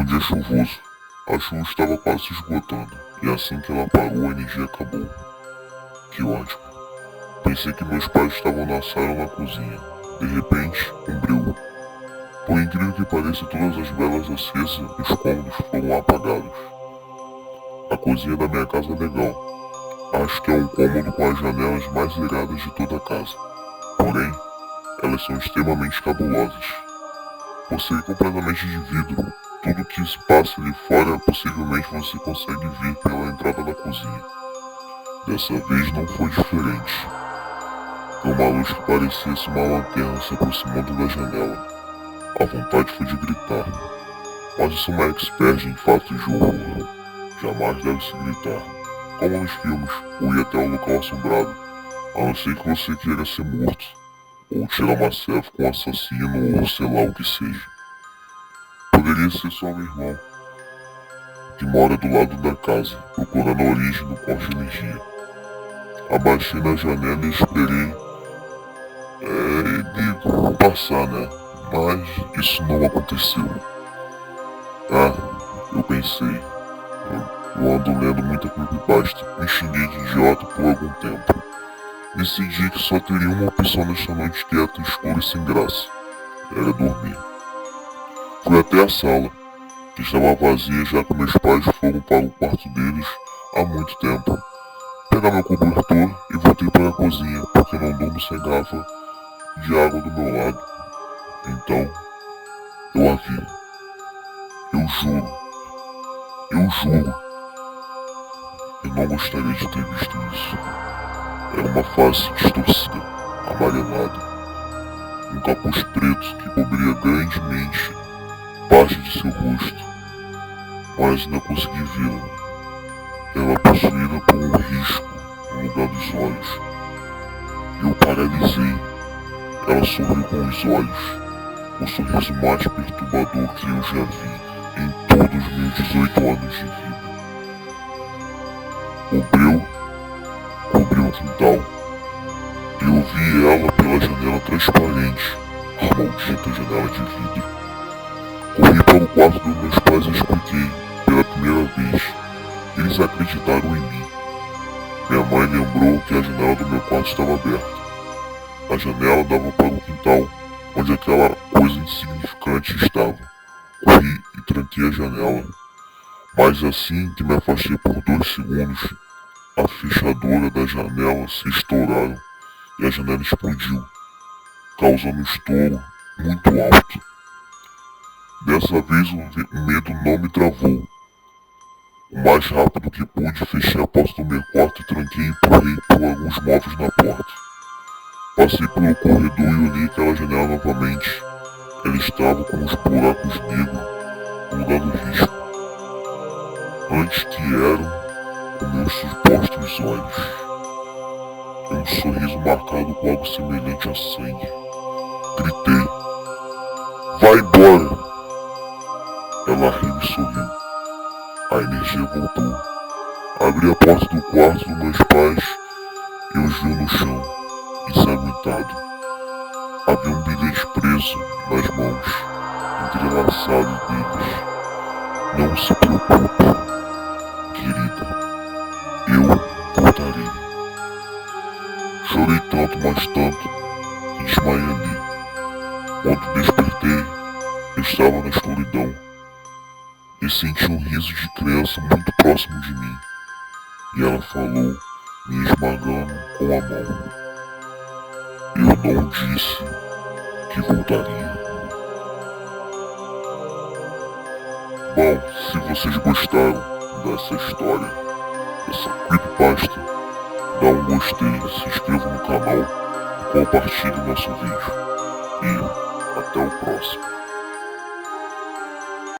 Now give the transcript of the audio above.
dia chuvoso. A chuva estava quase se esgotando, e assim que ela parou, a energia acabou. Que ótimo. Pensei que meus pais estavam na sala ou na cozinha. De repente, um breu. Por incrível que pareça, todas as velas acesas nos cômodos foram apagados. A cozinha da minha casa é legal. Acho que é um cômodo com as janelas mais iradas de toda a casa. Porém, elas são extremamente cabulosas. Por serem completamente de vidro, tudo que se passa ali fora possivelmente você consegue ver pela entrada da cozinha. Dessa vez não foi diferente. Vi uma luz que parecia uma lanterna se aproximando da janela. A vontade foi de gritar. Mas eu sou uma expert em fatos de horror. Jamais deve se gritar. Como nos filmes, ou ir até o local assombrado, a não ser que você queira ser morto, ou tirar uma selfie com um assassino, ou sei lá o que seja. Poderia ser só meu irmão, que mora do lado da casa, procurando a origem do corte de energia. Abaixei na janela e esperei ele passar, né? Mas isso não aconteceu. Eu pensei. Eu ando lendo muita creepypasta, me xinguei de idiota por algum tempo. Decidi que só teria uma opção nesta noite quieta, escura e sem graça. Era dormir. Fui até a sala, que estava vazia já que meus pais foram para o quarto deles há muito tempo. Pegar meu cobertor e voltei para a cozinha, porque não durmo sem garrafa de água do meu lado. Então, eu a vi. Eu juro. Eu não gostaria de ter visto isso. Era uma face distorcida, amarelada. Um capuz preto que cobria grandemente parte de seu rosto. Mas ainda consegui vê-la. Ela possuída por um risco no lugar dos olhos. Eu paralisei. Ela sorriu com os olhos. O sorriso mais perturbador que eu já vi em todos os meus 18 anos de vida. O breu cobriu o quintal. Eu vi ela pela janela transparente, a maldita janela de vidro. Corri para o quarto dos meus pais e expliquei, pela primeira vez. Eles acreditaram em mim. Minha mãe lembrou que a janela do meu quarto estava aberta. A janela dava para o quintal, onde aquela coisa insignificante estava. Corri e tranquei a janela. Mas assim que me afastei por 2 segundos, a fechadura da janela se estouraram e a janela explodiu, causando um estouro muito alto. Dessa vez o medo não me travou. O mais rápido que pude, fechei a porta do meu quarto e tranquei e empurrei por alguns móveis na porta. Passei pelo corredor e olhei aquela janela novamente. Ela estava com uns buracos negros no lugar do risco. Antes que eram os meus supostos olhos. E um sorriso marcado com algo semelhante a sangue. Gritei. Vai embora! Ela riu e sorriu. A energia voltou. Abri a porta do quarto dos meus pais e os vi no chão, ensanguentado. Havia um bilhete preso nas mãos, entrelaçado deles. Não se preocupe, querida. Eu voltarei. Chorei tanto, mas tanto, que desmaiei ali. Quando despertei, eu estava na escuridão e senti um riso de criança muito próximo de mim. E ela falou, me esmagando com a mão. Eu não disse que voltaria. Bom, se vocês gostaram dessa história, dessa creepypasta, dá um gostei, se inscreva no canal e compartilhe nosso vídeo. E até o próximo.